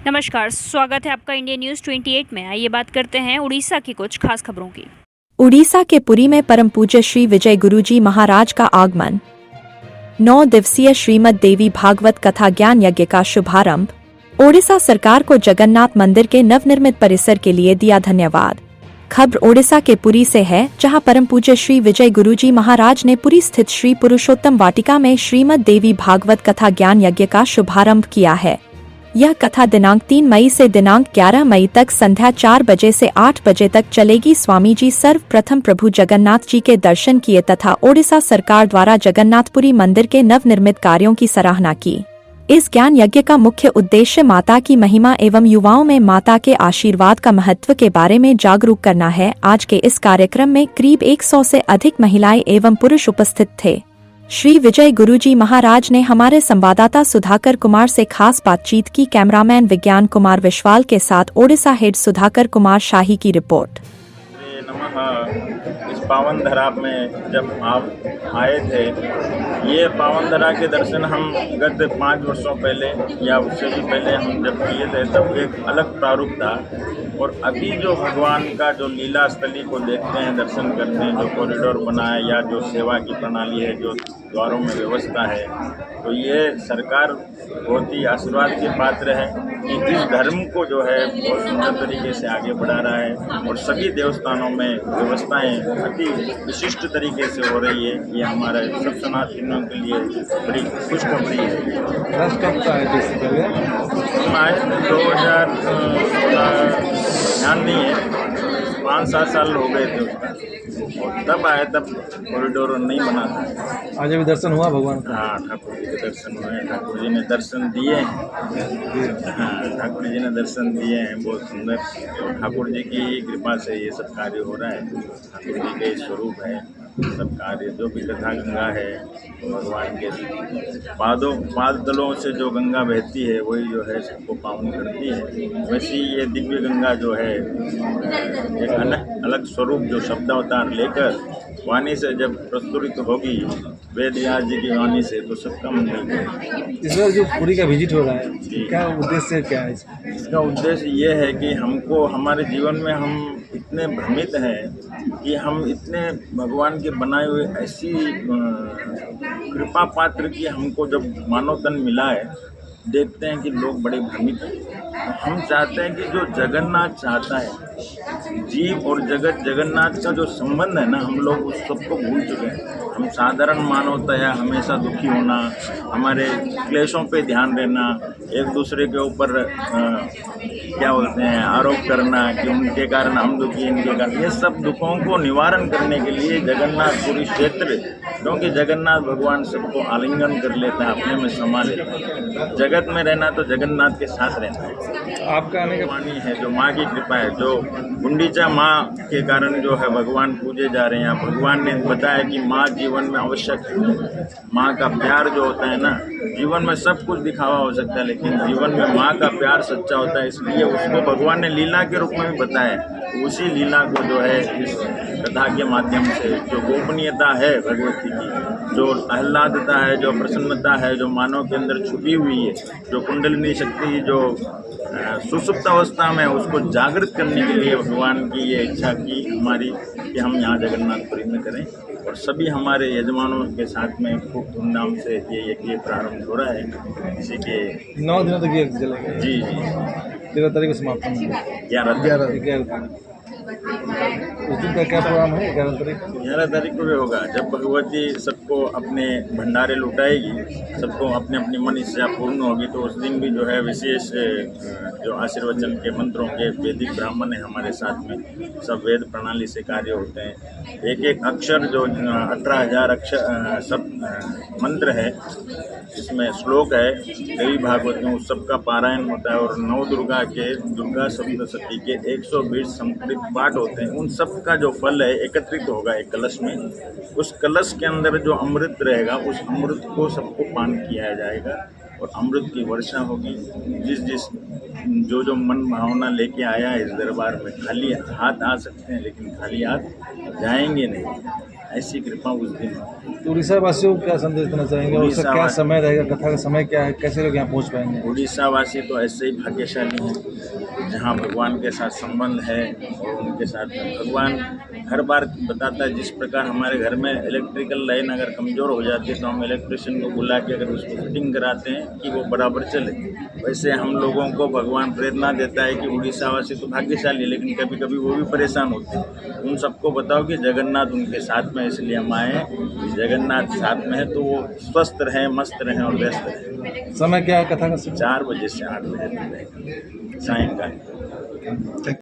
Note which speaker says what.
Speaker 1: नमस्कार, स्वागत है आपका इंडिया न्यूज 28 में। आइए बात करते हैं उड़ीसा की कुछ खास खबरों की।
Speaker 2: उड़ीसा के पुरी में परम पूज्य श्री विजय गुरुजी महाराज का आगमन। 9 दिवसीय श्रीमद् देवी भागवत कथा ज्ञान यज्ञ का शुभारंभ। ओडिशा सरकार को जगन्नाथ मंदिर के नवनिर्मित परिसर के लिए दिया धन्यवाद। खबर ओडिशा के पुरी से है, जहां परम पूज्य श्री विजय गुरुजी महाराज ने पुरी स्थित श्री पुरुषोत्तम वाटिका में श्रीमद् देवी भागवत कथा ज्ञान यज्ञ का शुभारंभ किया है। यह कथा दिनांक 3 मई से दिनांक 11 मई तक संध्या 4 बजे से 8 बजे तक चलेगी। स्वामी जी सर्वप्रथम प्रभु जगन्नाथ जी के दर्शन किए तथा ओडिशा सरकार द्वारा जगन्नाथपुरी मंदिर के नवनिर्मित कार्यों की सराहना की। इस ज्ञान यज्ञ का मुख्य उद्देश्य माता की महिमा एवं युवाओं में माता के आशीर्वाद का महत्व के बारे में जागरूक करना है। आज के इस कार्यक्रम में करीब 100 से अधिक महिलाएं एवं पुरुष उपस्थित थे। श्री विजय गुरुजी महाराज ने हमारे संवाददाता सुधाकर कुमार से खास बातचीत की। कैमरामैन विज्ञान कुमार विश्वाल के साथ ओडिशा हेड सुधाकर कुमार शाही की रिपोर्ट।
Speaker 3: इस पावन धरा में जब आप आए थे, ये पावन धरा के दर्शन हम गत 5 वर्षों पहले या उससे भी पहले हम जब किए थे तब एक अलग प्रारूप था, और अभी जो भगवान का जो लीला स्थली को देखते हैं, दर्शन करते हैं, जो कॉरिडोर बना है या जो सेवा की प्रणाली है, जो द्वारों में व्यवस्था है, तो ये सरकार बहुत ही आशीर्वाद के पात्र है कि इस धर्म को जो है बहुत सुंदर तरीके से आगे बढ़ा रहा है, और सभी देवस्थानों में व्यवस्थाएं अति विशिष्ट तरीके से हो रही है। ये हमारे सब सनातनियों के लिए बड़ी खुशखबरी है। हम आए 2016, ध्यान नहीं है, 5-7 साल हो गए थे उसका, और तब आए तब कॉरिडोर नहीं बना था।
Speaker 4: आज अभी दर्शन हुआ भगवान का?
Speaker 3: हाँ, ठाकुर जी के दर्शन हुए, ठाकुर जी ने दर्शन दिए हैं। हाँ, ठाकुर जी ने दर्शन दिए हैं, बहुत सुंदर। और ठाकुर जी की कृपा से ये सब कार्य हो रहा है। ठाकुर जी के स्वरूप है सब कार्य, जो भी कथा गंगा है भगवान के पाद तलों से जो गंगा बहती है वही जो है सबको पावन करती है। वैसी ये दिव्य गंगा जो है एक अलग स्वरूप जो शब्दावतार लेकर वाणी से जब प्रस्तुत होगी, वेद व्यास जी की वाणी से, तो सबका मंगल करेगी।
Speaker 4: इस बार जो पुरी का विजिट हो रहा है, क्या उद्देश्य क्या है
Speaker 3: इसका उद्देश्य ये है कि हमको हमारे जीवन में हम इतने भ्रमित हैं कि हम इतने भगवान के बनाए हुए ऐसी कृपा पात्र की हमको जब मानव तन मिला है, देखते हैं कि लोग बड़े भ्रमित हैं। हम चाहते हैं कि जो जगन्नाथ चाहता है, जीव और जगत, जगन्नाथ का जो संबंध है ना, हम लोग उस सबको भूल चुके हैं। हम साधारण मानवता है, हमेशा दुखी होना, हमारे क्लेशों पे ध्यान देना, एक दूसरे के ऊपर क्या बोलते हैं आरोप करना कि उनके कारण हम दुखी, इनके कारण, ये सब दुखों को निवारण करने के लिए जगन्नाथपुरी क्षेत्र, क्योंकि जगन्नाथ भगवान सबको आलिंगन कर लेता है, अपने में समा लेता है। जगत में रहना तो जगन्नाथ के साथ रहना है।
Speaker 4: आपका आने का
Speaker 3: वाणी है, जो माँ की कृपा है, जो गुंडीचा माँ के कारण जो है भगवान पूजे जा रहे हैं। भगवान ने बताया कि माँ जीवन में आवश्यक है। माँ का प्यार जो होता है ना, जीवन में सब कुछ दिखावा हो सकता है, लेकिन जीवन में माँ का प्यार सच्चा होता है। इसलिए उसको भगवान ने लीला के रूप में भी बताया। उसी लीला को जो है इस कथा के माध्यम से, जो गोपनीयता है भगवती की, जो आह्लादता है, जो प्रसन्नता है, जो मानव के अंदर छुपी हुई है, जो कुंडलिनी शक्ति जो सुसुप्त अवस्था में, उसको जागृत करने के लिए भगवान की ये इच्छा की हमारी कि हम यहाँ जगन्नाथपुरी में करें, और सभी हमारे यजमानों के साथ में खूब धूमधाम से ये प्रारंभ हो रहा है। इसी के
Speaker 4: 9 दिनों तक ये चलेगा।
Speaker 3: जी
Speaker 4: 13 तारीख को समाप्त होगा। 11 उस दिन का क्या प्रोग्राम है?
Speaker 3: 11 तारीख को भी होगा, जब भगवती सबको अपने भंडारे लुटाएगी, सबको अपने अपनी मन इच्छा पूर्ण होगी, तो उस दिन भी जो है विशेष जो आशीर्वचन के मंत्रों के वैदिक ब्राह्मण है हमारे साथ में, सब वेद प्रणाली से कार्य होते हैं। एक एक अक्षर जो 18,000 अक्षर सब मंत्र है, इसमें श्लोक है, देवी भागवत में उस सबका पारायण होता है, और 9 दुर्गा सप्तशती के 120 संस्कृत पाठ होते हैं। उन सब का जो फल है एकत्रित होगा एक कलश में। उस कलश के अंदर जो अमृत रहेगा, उस अमृत को सबको पान किया जाएगा, और अमृत की वर्षा होगी। जिस जो मन भावना लेके आया है इस दरबार में, खाली हाथ आ सकते हैं, लेकिन खाली हाथ जाएंगे नहीं। ऐसी कृपा उस दिन हुई।
Speaker 4: तो उड़ीसा वासियों को क्या संदेश देना चाहेंगे और उसका
Speaker 3: उड़ीसा
Speaker 4: क्या
Speaker 3: वासी-
Speaker 4: समय रहेगा, कथा का समय क्या है, कैसे लोग यहाँ पहुँच पाएंगे?
Speaker 3: उड़ीसा वासी तो ऐसे ही भाग्यशाली हैं जहाँ भगवान के साथ संबंध है और उनके साथ भगवान हर बार बताता है। जिस प्रकार हमारे घर में इलेक्ट्रिकल लाइन अगर कमज़ोर हो जाती है तो हम इलेक्ट्रिशियन को बुला के अगर उसको फिटिंग कराते हैं कि वो बराबर चले, वैसे हम लोगों को भगवान प्रेरणा देता है कि उड़ीसा वासी तो भाग्यशाली है, लेकिन कभी कभी वो भी परेशान होते हैं। उन सबको बताओ कि जगन्नाथ उनके साथ में, इसलिए हम आए हैं। जगन्नाथ साथ में है तो वो स्वस्थ रहें, मस्त रहें और व्यस्त रहें।
Speaker 4: समय क्या है कथा का?
Speaker 3: 4 बजे से 8 बजे तक रहेगा सायंकाल।